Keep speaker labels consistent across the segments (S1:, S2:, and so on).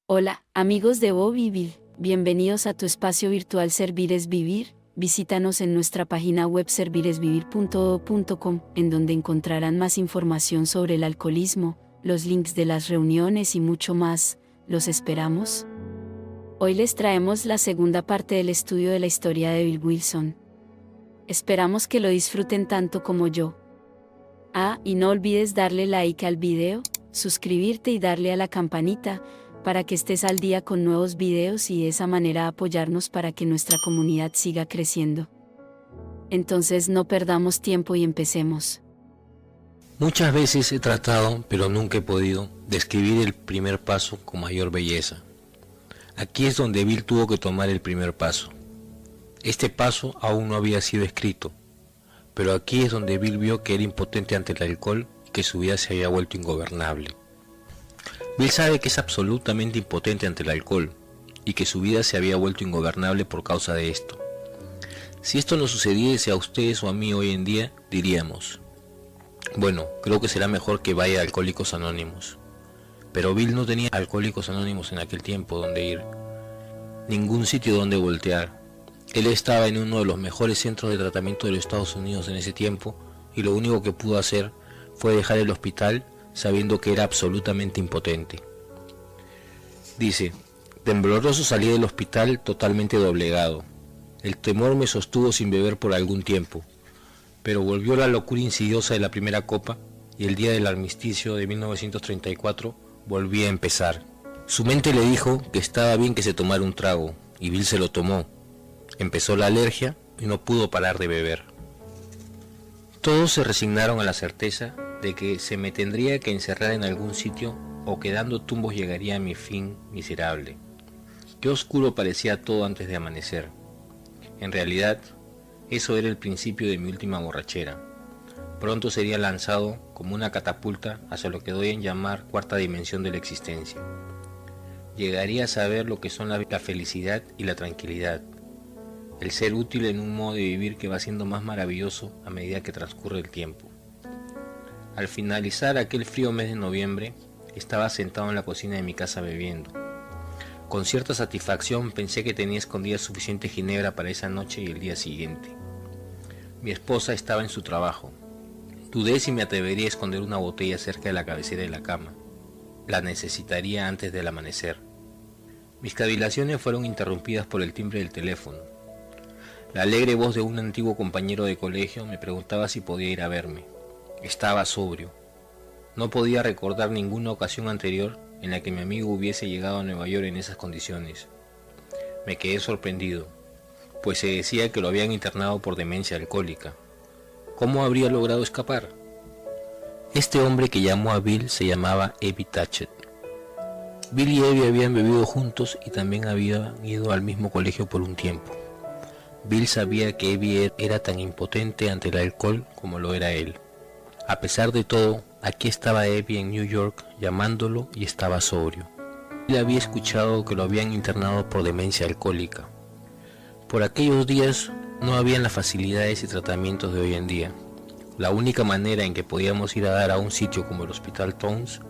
S1: Hola, amigos de Bobby Bill, bienvenidos a tu espacio virtual Servir es Vivir. Visítanos en nuestra página web serviresvivir.com, en donde encontrarán más información sobre el alcoholismo, los links de las reuniones y mucho más. ¿Los esperamos? Hoy les traemos la segunda parte del estudio de la historia de Bill Wilson. Esperamos que lo disfruten tanto como yo. Y no olvides darle like al video, suscribirte y darle a la campanita, para que estés al día con nuevos videos y de esa manera apoyarnos para que nuestra comunidad siga creciendo. Entonces no perdamos tiempo y empecemos.
S2: Muchas veces he tratado, pero nunca he podido, describir el primer paso con mayor belleza. Aquí es donde Bill tuvo que tomar el primer paso. Este paso aún no había sido escrito, pero aquí es donde Bill vio que era impotente ante el alcohol y que su vida se había vuelto ingobernable. Bill sabe que es absolutamente impotente ante el alcohol y que su vida se había vuelto ingobernable por causa de esto. Si esto no sucediese a ustedes o a mí hoy en día, diríamos: bueno, creo que será mejor que vaya a Alcohólicos Anónimos. Pero Bill no tenía Alcohólicos Anónimos en aquel tiempo donde ir, ningún sitio donde voltear. Él estaba en uno de los mejores centros de tratamiento de los Estados Unidos en ese tiempo y lo único que pudo hacer fue dejar el hospital sabiendo que era absolutamente impotente. Dice: tembloroso salí del hospital totalmente doblegado. El temor me sostuvo sin beber por algún tiempo, pero volvió la locura insidiosa de la primera copa y el día del armisticio de 1934 volví a empezar. Su mente le dijo que estaba bien que se tomara un trago, y Bill se lo tomó. Empezó la alergia y no pudo parar de beber. Todos se resignaron a la certeza de que se me tendría que encerrar en algún sitio o que dando tumbos llegaría a mi fin miserable. Qué oscuro parecía todo antes de amanecer. En realidad, eso era el principio de mi última borrachera. Pronto sería lanzado como una catapulta hacia lo que doy en llamar cuarta dimensión de la existencia. Llegaría a saber lo que son la felicidad y la tranquilidad, el ser útil en un modo de vivir que va siendo más maravilloso a medida que transcurre el tiempo. Al finalizar aquel frío mes de noviembre, estaba sentado en la cocina de mi casa bebiendo. Con cierta satisfacción pensé que tenía escondida suficiente ginebra para esa noche y el día siguiente. Mi esposa estaba en su trabajo. Dudé si me atrevería a esconder una botella cerca de la cabecera de la cama. La necesitaría antes del amanecer. Mis cavilaciones fueron interrumpidas por el timbre del teléfono. La alegre voz de un antiguo compañero de colegio me preguntaba si podía ir a verme. Estaba sobrio. No podía recordar ninguna ocasión anterior en la que mi amigo hubiese llegado a Nueva York en esas condiciones. Me quedé sorprendido, pues se decía que lo habían internado por demencia alcohólica. ¿Cómo habría logrado escapar? Este hombre que llamó a Bill se llamaba Evie Tatchett. Bill y Evie habían bebido juntos y también habían ido al mismo colegio por un tiempo. Bill sabía que Evie era tan impotente ante el alcohol como lo era él. A pesar de todo, aquí estaba Evie en New York llamándolo y estaba sobrio. Él había escuchado que lo habían internado por demencia alcohólica. Por aquellos días no habían las facilidades y tratamientos de hoy en día. La única manera en que podíamos ir a dar a un sitio como el Hospital Towns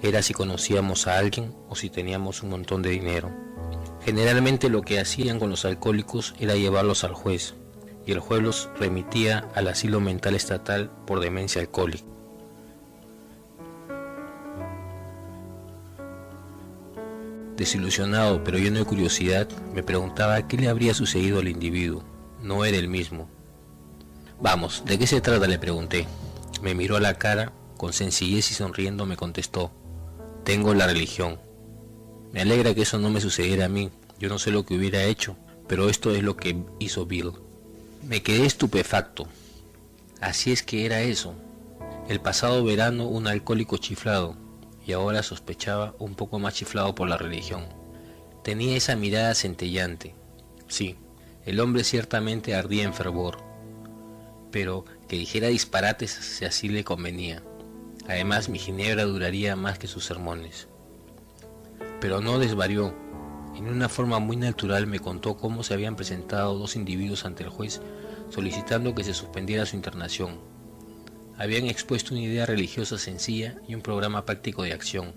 S2: era si conocíamos a alguien o si teníamos un montón de dinero. Generalmente lo que hacían con los alcohólicos era llevarlos al juez, y el juez los remitía al asilo mental estatal por demencia alcohólica. Desilusionado pero lleno de curiosidad, me preguntaba qué le habría sucedido al individuo. No era el mismo. Vamos, ¿de qué se trata?, le pregunté. Me miró a la cara, con sencillez y sonriendo me contestó: tengo la religión. Me alegra que eso no me sucediera a mí. Yo no sé lo que hubiera hecho, pero esto es lo que hizo Bill. Me quedé estupefacto. Así es que era eso. El pasado verano un alcohólico chiflado, y ahora sospechaba un poco más chiflado por la religión. Tenía esa mirada centellante. Sí, el hombre ciertamente ardía en fervor, pero que dijera disparates si así le convenía. Además, mi ginebra duraría más que sus sermones. Pero no desvarió. En una forma muy natural me contó cómo se habían presentado dos individuos ante el juez solicitando que se suspendiera su internación. Habían expuesto una idea religiosa sencilla y un programa práctico de acción.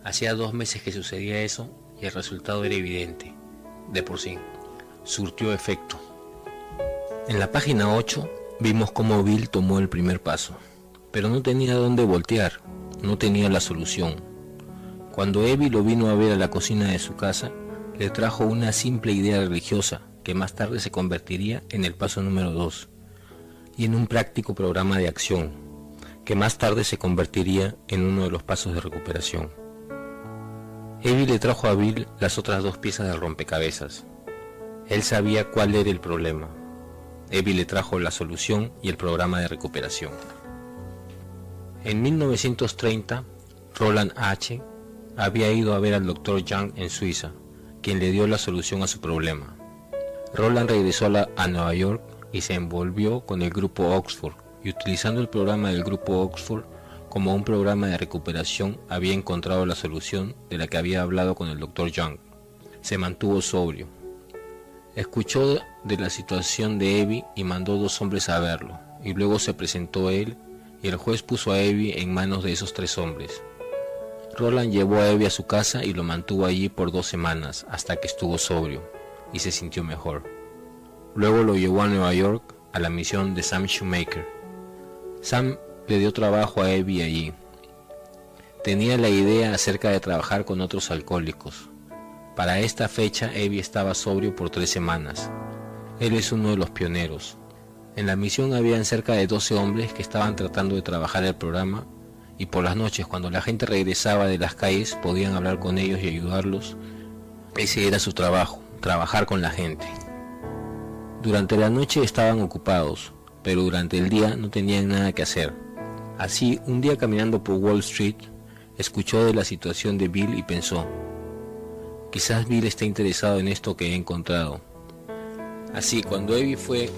S2: Hacía 2 meses que sucedía eso y el resultado era evidente, de por sí. Surtió efecto. En la página 8 vimos cómo Bill tomó el primer paso, pero no tenía dónde voltear, no tenía la solución. Cuando Evie lo vino a ver a la cocina de su casa, le trajo una simple idea religiosa que más tarde se convertiría en el paso número 2 y en un práctico programa de acción que más tarde se convertiría en uno de los pasos de recuperación. Evie le trajo a Bill las otras 2 piezas del rompecabezas. Él sabía cuál era el problema. Evie le trajo la solución y el programa de recuperación. En 1930, Roland H. había ido a ver al Dr. Young en Suiza, quien le dio la solución a su problema. Roland regresó a Nueva York y se envolvió con el grupo Oxford, y utilizando el programa del grupo Oxford como un programa de recuperación había encontrado la solución de la que había hablado con el Dr. Young. Se mantuvo sobrio. Escuchó de la situación de Evie y mandó 2 hombres a verlo, y luego se presentó él y el juez puso a Evie en manos de esos 3 hombres. Roland llevó a Evie a su casa y lo mantuvo allí por 2 semanas hasta que estuvo sobrio y se sintió mejor. Luego lo llevó a Nueva York a la misión de Sam Shoemaker. Sam le dio trabajo a Evie allí. Tenía la idea acerca de trabajar con otros alcohólicos. Para esta fecha Evie estaba sobrio por 3 semanas. Él es uno de los pioneros. En la misión habían cerca de 12 hombres que estaban tratando de trabajar el programa, y por las noches, cuando la gente regresaba de las calles, podían hablar con ellos y ayudarlos. Ese era su trabajo, trabajar con la gente. Durante la noche estaban ocupados, pero durante el día no tenían nada que hacer. Así, un día caminando por Wall Street, escuchó de la situación de Bill y pensó: quizás Bill esté interesado en esto que he encontrado. Así, cuando Evie fue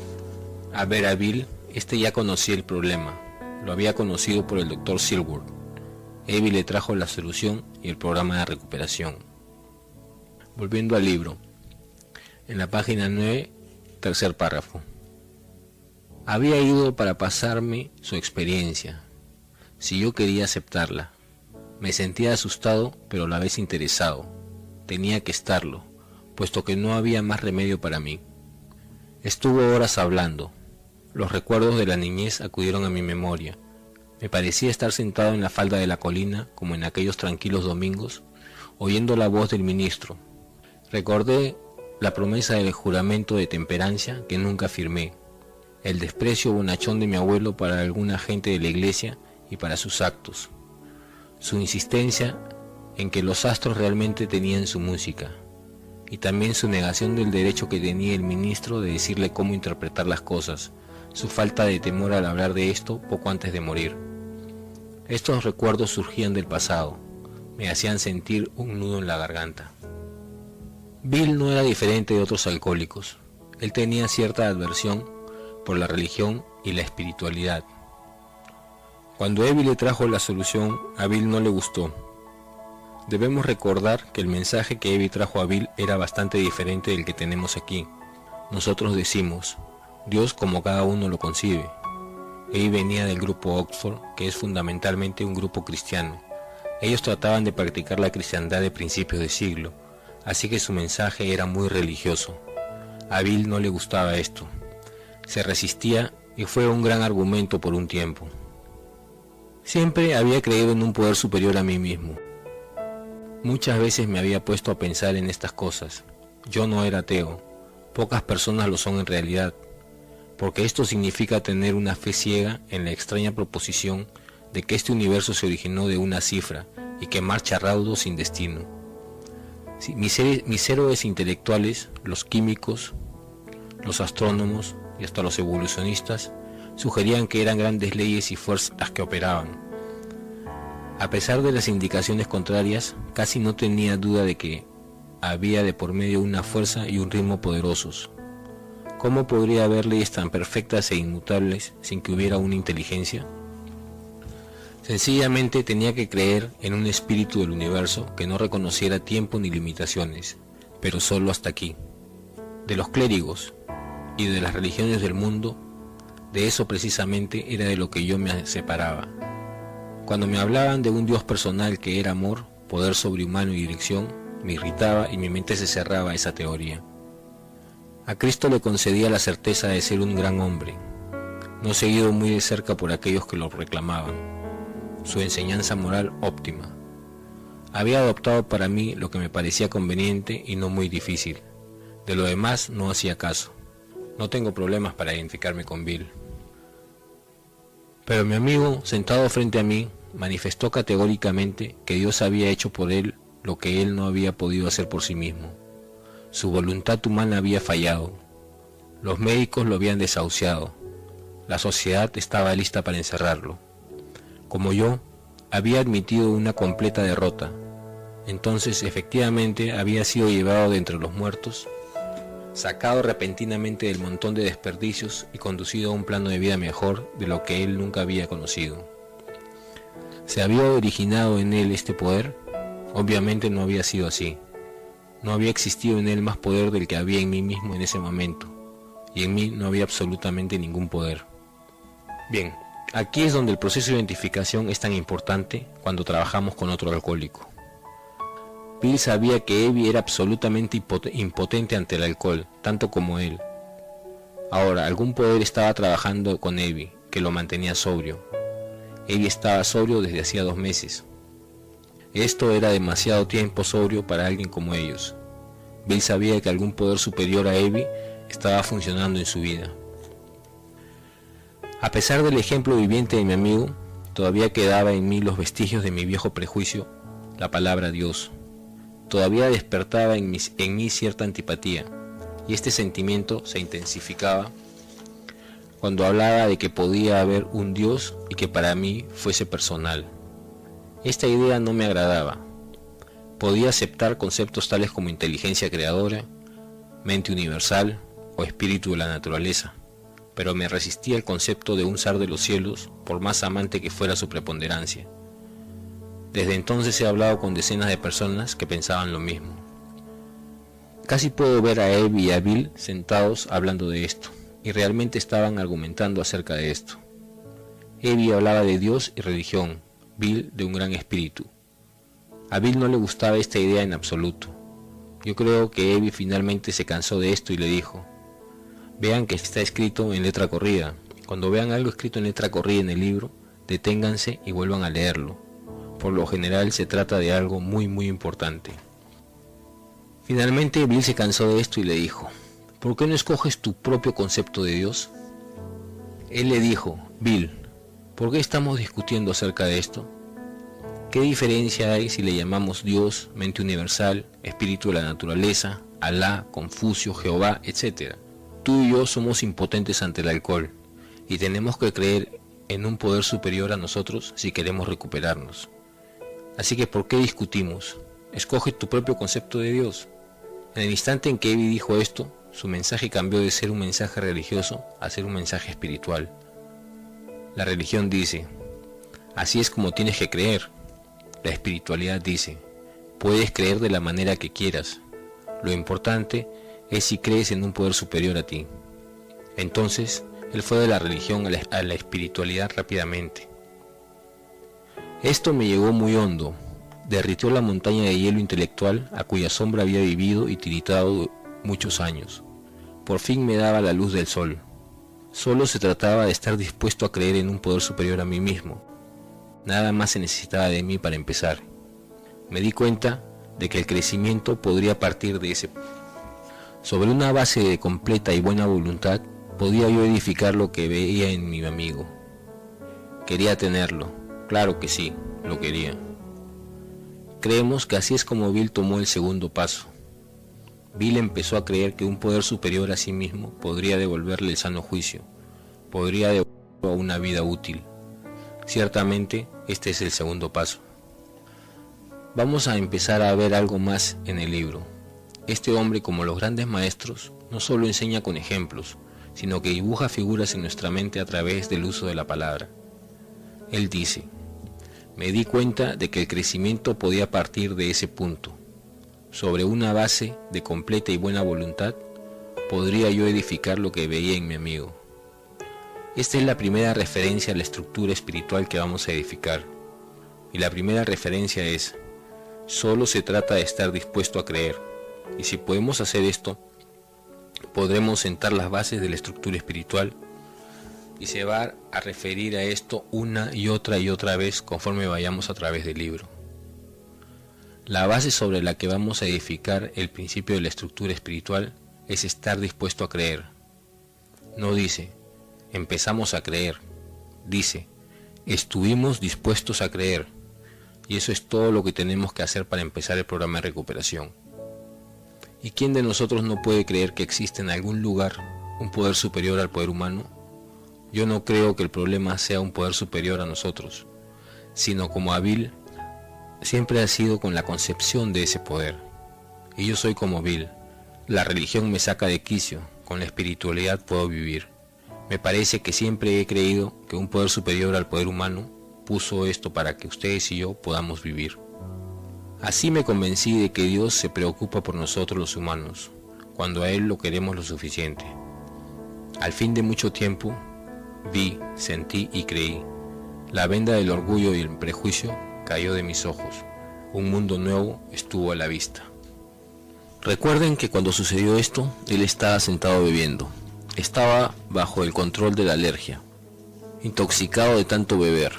S2: a ver a Bill, este ya conocía el problema. Lo había conocido por el Dr. Silworth. Evie le trajo la solución y el programa de recuperación. Volviendo al libro, en la página 9, tercer párrafo. Había ido para pasarme su experiencia, si yo quería aceptarla. Me sentía asustado, pero a la vez interesado. Tenía que estarlo, puesto que no había más remedio para mí. Estuvo horas hablando. Los recuerdos de la niñez acudieron a mi memoria. Me parecía estar sentado en la falda de la colina, como en aquellos tranquilos domingos, oyendo la voz del ministro. Recordé la promesa del juramento de temperancia que nunca firmé, el desprecio bonachón de mi abuelo para alguna gente de la iglesia y para sus actos, su insistencia en que los astros realmente tenían su música, y también su negación del derecho que tenía el ministro de decirle cómo interpretar las cosas, su falta de temor al hablar de esto poco antes de morir. Estos recuerdos surgían del pasado, me hacían sentir un nudo en la garganta. Bill no era diferente de otros alcohólicos. Él tenía cierta adversión por la religión y la espiritualidad. Cuando Evie le trajo la solución, a Bill no le gustó. Debemos recordar que el mensaje que Evie trajo a Bill era bastante diferente del que tenemos aquí. Nosotros decimos: Dios como cada uno lo concibe. Evie venía del grupo Oxford, que es fundamentalmente un grupo cristiano. Ellos trataban de practicar la cristiandad de principios de siglo, así que su mensaje era muy religioso. A Bill no le gustaba esto. Se resistía y fue un gran argumento por un tiempo. Siempre había creído en un poder superior a mí mismo. Muchas veces me había puesto a pensar en estas cosas. Yo no era ateo. Pocas personas lo son en realidad, porque esto significa tener una fe ciega en la extraña proposición de que este universo se originó de una cifra y que marcha raudo sin destino. Sí, mis héroes intelectuales, los químicos, los astrónomos y hasta los evolucionistas, sugerían que eran grandes leyes y fuerzas las que operaban. A pesar de las indicaciones contrarias, casi no tenía duda de que había de por medio una fuerza y un ritmo poderosos. ¿Cómo podría haber leyes tan perfectas e inmutables sin que hubiera una inteligencia? Sencillamente tenía que creer en un espíritu del universo que no reconociera tiempo ni limitaciones, pero solo hasta aquí. De los clérigos y de las religiones del mundo, de eso precisamente era de lo que yo me separaba. Cuando me hablaban de un Dios personal que era amor, poder sobrehumano y dirección, me irritaba y mi mente se cerraba a esa teoría. A Cristo le concedía la certeza de ser un gran hombre, no seguido muy de cerca por aquellos que lo reclamaban, su enseñanza moral óptima. Había adoptado para mí lo que me parecía conveniente y no muy difícil. De lo demás no hacía caso. No tengo problemas para identificarme con Bill. Pero mi amigo, sentado frente a mí, manifestó categóricamente que Dios había hecho por él lo que él no había podido hacer por sí mismo. Su voluntad humana había fallado. Los médicos lo habían desahuciado. La sociedad estaba lista para encerrarlo. Como yo, había admitido una completa derrota. Entonces, efectivamente, había sido llevado de entre los muertos, sacado repentinamente del montón de desperdicios y conducido a un plano de vida mejor de lo que él nunca había conocido. ¿Se había originado en él este poder? Obviamente no había sido así. No había existido en él más poder del que había en mí mismo en ese momento, y en mí no había absolutamente ningún poder. Bien, aquí es donde el proceso de identificación es tan importante cuando trabajamos con otro alcohólico. Bill sabía que Evie era absolutamente impotente ante el alcohol, tanto como él. Ahora, algún poder estaba trabajando con Evie, que lo mantenía sobrio. Evie estaba sobrio desde hacía 2 meses. Esto era demasiado tiempo sobrio para alguien como ellos. Bill sabía que algún poder superior a Evie estaba funcionando en su vida. A pesar del ejemplo viviente de mi amigo, todavía quedaba en mí los vestigios de mi viejo prejuicio, la palabra Dios. Todavía despertaba en mí cierta antipatía, y este sentimiento se intensificaba cuando hablaba de que podía haber un Dios y que para mí fuese personal. Esta idea no me agradaba. Podía aceptar conceptos tales como inteligencia creadora, mente universal o espíritu de la naturaleza, pero me resistía al concepto de un ser de los cielos, por más amante que fuera su preponderancia. Desde entonces he hablado con decenas de personas que pensaban lo mismo. Casi puedo ver a Evie y a Bill sentados hablando de esto, y realmente estaban argumentando acerca de esto. Evie hablaba de Dios y religión, Bill de un gran espíritu. A Bill no le gustaba esta idea en absoluto. Yo creo que Evie finalmente se cansó de esto y le dijo: vean que está escrito en letra corrida. Cuando vean algo escrito en letra corrida en el libro, deténganse y vuelvan a leerlo. Por lo general se trata de algo muy importante. Finalmente Bill se cansó de esto y le dijo: ¿por qué no escoges tu propio concepto de Dios? Él le dijo: Bill, ¿por qué estamos discutiendo acerca de esto? ¿Qué diferencia hay si le llamamos Dios, mente universal, espíritu de la naturaleza, Alá, Confucio, Jehová, etc.? Tú y yo somos impotentes ante el alcohol y tenemos que creer en un poder superior a nosotros si queremos recuperarnos. Así que ¿por qué discutimos? Escoge tu propio concepto de Dios. En el instante en que Evie dijo esto, su mensaje cambió de ser un mensaje religioso a ser un mensaje espiritual. La religión dice: así es como tienes que creer. La espiritualidad dice: puedes creer de la manera que quieras. Lo importante es si crees en un poder superior a ti. Entonces, él fue de la religión a la espiritualidad rápidamente. Esto me llegó muy hondo. Derritió la montaña de hielo intelectual a cuya sombra había vivido y tiritado muchos años. Por fin me daba la luz del sol. Solo se trataba de estar dispuesto a creer en un poder superior a mí mismo. Nada más se necesitaba de mí para empezar. Me di cuenta de que el crecimiento podría partir de ese punto. Sobre una base de completa y buena voluntad, podía yo edificar lo que veía en mi amigo. Quería tenerlo, claro que sí, lo quería. Creemos que así es como Bill tomó el segundo paso. Bill empezó a creer que un poder superior a sí mismo podría devolverle el sano juicio, podría devolverlo a una vida útil. Ciertamente, este es el segundo paso. Vamos a empezar a ver algo más en el libro. Este hombre, como los grandes maestros, no solo enseña con ejemplos, sino que dibuja figuras en nuestra mente a través del uso de la palabra. Él dice: me di cuenta de que el crecimiento podía partir de ese punto. Sobre una base de completa y buena voluntad, podría yo edificar lo que veía en mi amigo. Esta es la primera referencia a la estructura espiritual que vamos a edificar. Y la primera referencia es: Solo se trata de estar dispuesto a creer. Y si podemos hacer esto, podremos sentar las bases de la estructura espiritual, y se va a referir a esto una y otra vez conforme vayamos a través del libro. La base sobre la que vamos a edificar el principio de la estructura espiritual es estar dispuesto a creer. No dice, empezamos a creer, dice, estuvimos dispuestos a creer, y eso es todo lo que tenemos que hacer para empezar el programa de recuperación. ¿Y quién de nosotros no puede creer que existe en algún lugar un poder superior al poder humano? Yo no creo que el problema sea un poder superior a nosotros, sino como Bill siempre ha sido con la concepción de ese poder. Y yo soy como Bill. La religión me saca de quicio, con la espiritualidad puedo vivir. Me parece que siempre he creído que un poder superior al poder humano puso esto para que ustedes y yo podamos vivir. Así me convencí de que Dios se preocupa por nosotros los humanos, cuando a Él lo queremos lo suficiente. Al fin de mucho tiempo, vi, sentí y creí. La venda del orgullo y el prejuicio cayó de mis ojos. Un mundo nuevo estuvo a la vista. Recuerden que cuando sucedió esto, él estaba sentado bebiendo. Estaba bajo el control de la alergia, intoxicado de tanto beber.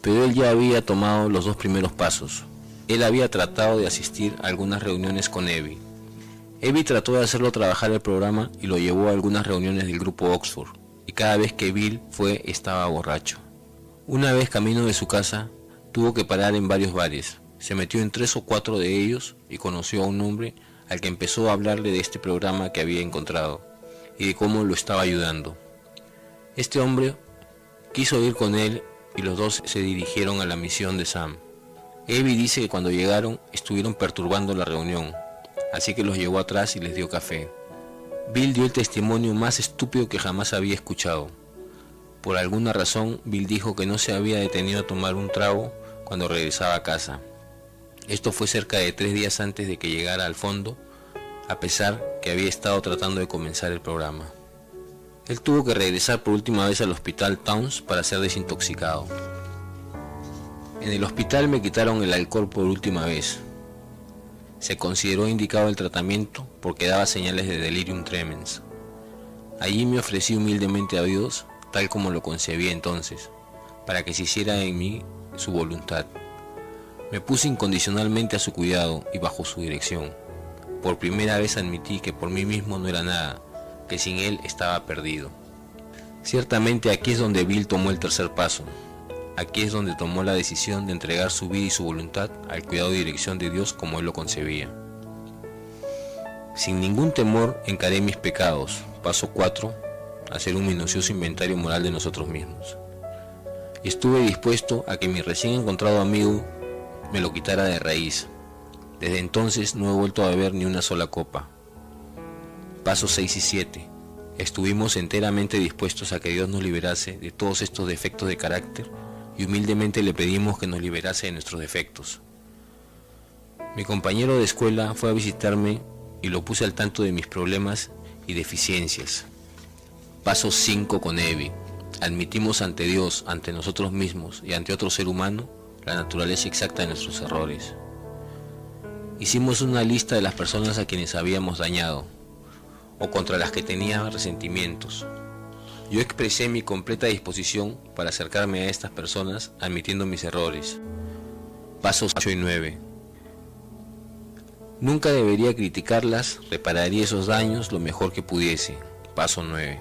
S2: Pero él ya había tomado los 2 primeros pasos. Él había tratado de asistir a algunas reuniones con Evie. Evie trató de hacerlo trabajar el programa y lo llevó a algunas reuniones del grupo Oxford. Y cada vez que Bill fue estaba borracho. Una vez camino de su casa, tuvo que parar en varios bares. Se metió en 3 o 4 de ellos y conoció a un hombre al que empezó a hablarle de este programa que había encontrado y de cómo lo estaba ayudando. Este hombre quiso ir con él y los dos se dirigieron a la misión de Sam. Evie dice que cuando llegaron estuvieron perturbando la reunión, así que los llevó atrás y les dio café. Bill dio el testimonio más estúpido que jamás había escuchado. Por alguna razón, Bill dijo que no se había detenido a tomar un trago cuando regresaba a casa. Esto fue cerca de 3 días antes de que llegara al fondo, a pesar que había estado tratando de comenzar el programa. Él tuvo que regresar por última vez al hospital Towns para ser desintoxicado. En el hospital me quitaron el alcohol por última vez. Se consideró indicado el tratamiento porque daba señales de delirium tremens. Allí me ofrecí humildemente a Dios, tal como lo concebía entonces, para que se hiciera en mí su voluntad. Me puse incondicionalmente a su cuidado y bajo su dirección. Por primera vez admití que por mí mismo no era nada, que sin él estaba perdido. Ciertamente aquí es donde Bill tomó el tercer paso. Aquí es donde tomó la decisión de entregar su vida y su voluntad al cuidado y dirección de Dios como él lo concebía. Sin ningún temor encaré mis pecados. Paso 4. Hacer un minucioso inventario moral de nosotros mismos. Y estuve dispuesto a que mi recién encontrado amigo me lo quitara de raíz. Desde entonces no he vuelto a beber ni una sola copa. Pasos 6 y 7. Estuvimos enteramente dispuestos a que Dios nos liberase de todos estos defectos de carácter y humildemente le pedimos que nos liberase de nuestros defectos. Mi compañero de escuela fue a visitarme y lo puse al tanto de mis problemas y deficiencias. Paso 5 con Evie. Admitimos ante Dios, ante nosotros mismos y ante otro ser humano la naturaleza exacta de nuestros errores. Hicimos una lista de las personas a quienes habíamos dañado o contra las que tenía resentimientos. Yo expresé mi completa disposición para acercarme a estas personas admitiendo mis errores. Pasos 8 y 9. Nunca debería criticarlas, repararía esos daños lo mejor que pudiese. Paso 9.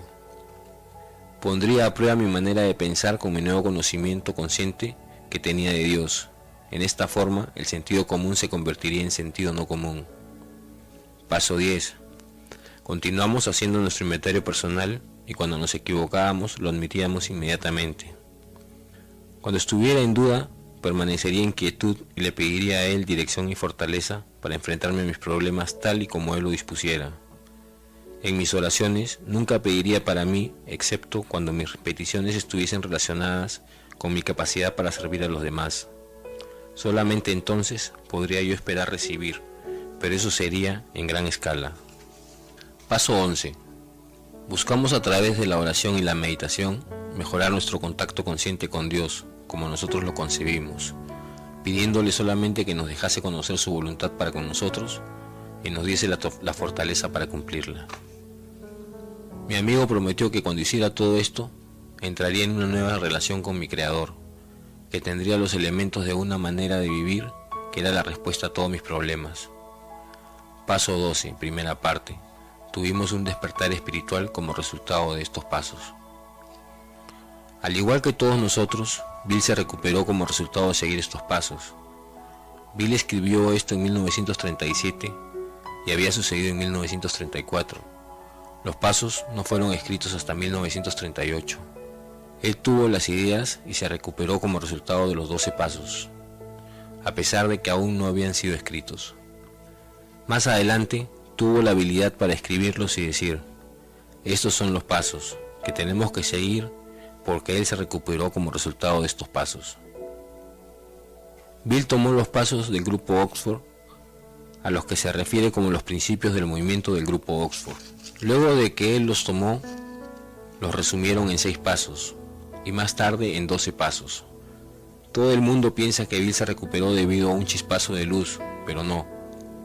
S2: Pondría a prueba mi manera de pensar con mi nuevo conocimiento consciente que tenía de Dios. En esta forma, el sentido común se convertiría en sentido no común. Paso 10. Continuamos haciendo nuestro inventario personal y cuando nos equivocábamos lo admitíamos inmediatamente. Cuando estuviera en duda, permanecería en quietud y le pediría a Él dirección y fortaleza para enfrentarme a mis problemas tal y como Él lo dispusiera. En mis oraciones nunca pediría para mí, excepto cuando mis peticiones estuviesen relacionadas con mi capacidad para servir a los demás. Solamente entonces podría yo esperar recibir, pero eso sería en gran escala. Paso 11. Buscamos a través de la oración y la meditación mejorar nuestro contacto consciente con Dios, como nosotros lo concebimos. pidiéndole solamente que nos dejase conocer su voluntad para con nosotros y nos diese la fortaleza para cumplirla. Mi amigo prometió que cuando hiciera todo esto, entraría en una nueva relación con mi Creador, que tendría los elementos de una manera de vivir que era la respuesta a todos mis problemas. Paso 12, primera parte. Tuvimos un despertar espiritual como resultado de estos pasos. Al igual que todos nosotros, Bill se recuperó como resultado de seguir estos pasos. Bill escribió esto en 1937 y había sucedido en 1934. Los pasos no fueron escritos hasta 1938. Él tuvo las ideas y se recuperó como resultado de los 12 pasos, a pesar de que aún no habían sido escritos. Más adelante, tuvo la habilidad para escribirlos y decir: estos son los pasos que tenemos que seguir, porque él se recuperó como resultado de estos pasos. Bill tomó los pasos del grupo Oxford, a los que se refiere como los principios del movimiento del grupo Oxford. Luego de que él los tomó, los resumieron en 6 pasos, y más tarde en 12 pasos. Todo el mundo piensa que Bill se recuperó debido a un chispazo de luz, pero no.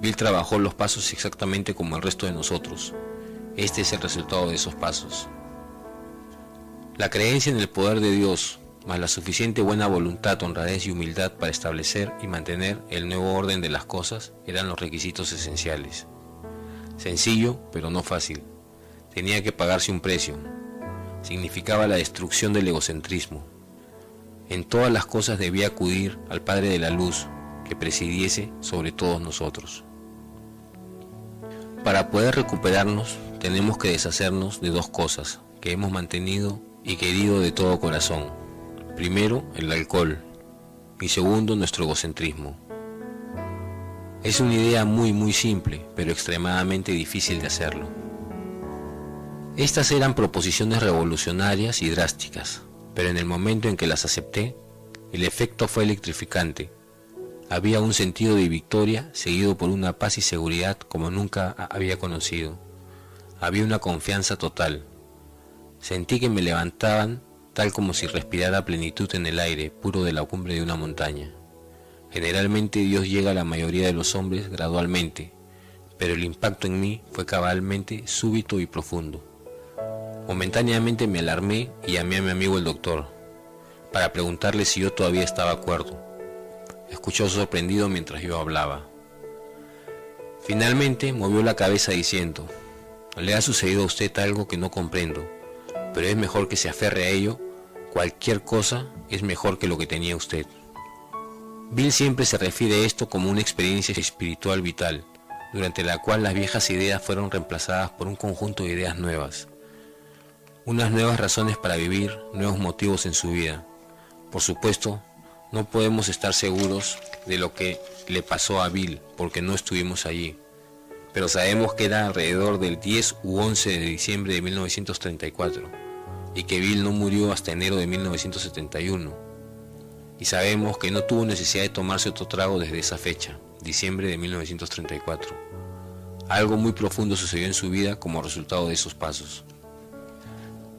S2: Bill trabajó los pasos exactamente como el resto de nosotros. Este es el resultado de esos pasos. La creencia en el poder de Dios, más la suficiente buena voluntad, honradez y humildad para establecer y mantener el nuevo orden de las cosas eran los requisitos esenciales. Sencillo, pero no fácil. Tenía que pagarse un precio. Significaba la destrucción del egocentrismo. En todas las cosas debía acudir al Padre de la Luz, que presidiese sobre todos nosotros. Para poder recuperarnos, tenemos que deshacernos de 2 cosas que hemos mantenido y querido de todo corazón. Primero, el alcohol, y segundo, nuestro egocentrismo. Es una idea muy simple, pero extremadamente difícil de hacerlo. Estas eran proposiciones revolucionarias y drásticas, pero en el momento en que las acepté, el efecto fue electrificante. Había un sentido de victoria seguido por una paz y seguridad como nunca había conocido. Había una confianza total. Sentí que me levantaban tal como si respirara plenitud en el aire puro de la cumbre de una montaña. Generalmente Dios llega a la mayoría de los hombres gradualmente, pero el impacto en mí fue cabalmente súbito y profundo. Momentáneamente me alarmé y llamé a mi amigo el doctor, para preguntarle si yo todavía estaba cuerdo. Escuchó sorprendido mientras yo hablaba. Finalmente movió la cabeza diciendo: le ha sucedido a usted algo que no comprendo, pero es mejor que se aferre a ello. Cualquier cosa es mejor que lo que tenía usted. Bill siempre se refiere a esto como una experiencia espiritual vital, durante la cual las viejas ideas fueron reemplazadas por un conjunto de ideas nuevas. Unas nuevas razones para vivir, nuevos motivos en su vida. Por supuesto, no podemos estar seguros de lo que le pasó a Bill porque no estuvimos allí, pero sabemos que era alrededor del 10 u 11 de diciembre de 1934 y que Bill no murió hasta enero de 1971, y sabemos que no tuvo necesidad de tomarse otro trago desde esa fecha, diciembre de 1934. Algo muy profundo sucedió en su vida como resultado de esos pasos.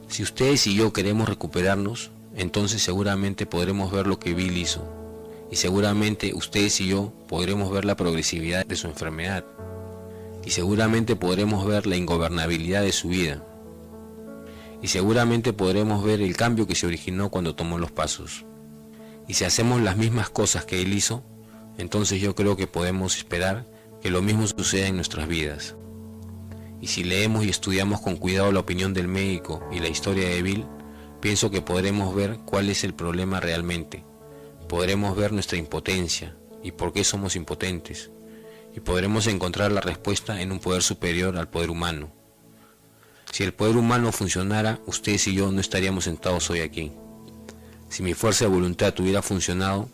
S2: Si ustedes y yo queremos recuperarnos, entonces seguramente podremos ver lo que Bill hizo, y seguramente ustedes y yo podremos ver la progresividad de su enfermedad, y seguramente podremos ver la ingobernabilidad de su vida, y seguramente podremos ver el cambio que se originó cuando tomó los pasos. Y si hacemos las mismas cosas que él hizo, entonces yo creo que podemos esperar que lo mismo suceda en nuestras vidas. Y si leemos y estudiamos con cuidado la opinión del médico y la historia de Bill, pienso que podremos ver cuál es el problema realmente. Podremos ver nuestra impotencia y por qué somos impotentes. Y podremos encontrar la respuesta en un poder superior al poder humano. Si el poder humano funcionara, ustedes y yo no estaríamos sentados hoy aquí. Si mi fuerza de voluntad hubiera funcionado,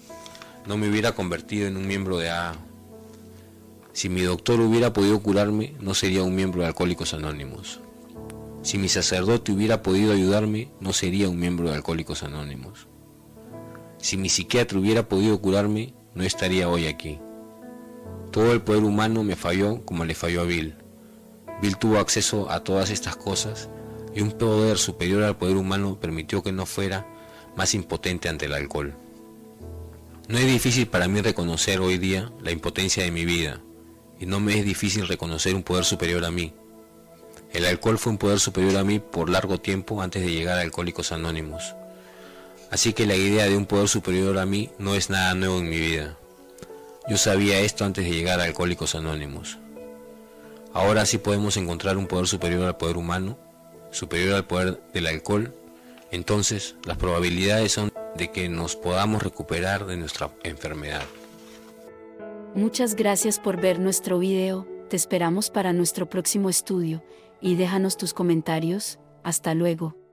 S2: no me hubiera convertido en un miembro de AA. Si mi doctor hubiera podido curarme, no sería un miembro de Alcohólicos Anónimos. Si mi sacerdote hubiera podido ayudarme, no sería un miembro de Alcohólicos Anónimos. Si mi psiquiatra hubiera podido curarme, no estaría hoy aquí. Todo el poder humano me falló como le falló a Bill. Bill tuvo acceso a todas estas cosas y un poder superior al poder humano permitió que no fuera más impotente ante el alcohol. No es difícil para mí reconocer hoy día la impotencia de mi vida, y no me es difícil reconocer un poder superior a mí. El alcohol fue un poder superior a mí por largo tiempo antes de llegar a Alcohólicos Anónimos. Así que la idea de un poder superior a mí no es nada nuevo en mi vida. Yo sabía esto antes de llegar a Alcohólicos Anónimos. Ahora sí podemos encontrar un poder superior al poder humano, superior al poder del alcohol. Entonces, las probabilidades son de que nos podamos recuperar de nuestra enfermedad.
S1: Muchas gracias por ver nuestro video, te esperamos para nuestro próximo estudio, y déjanos tus comentarios. Hasta luego.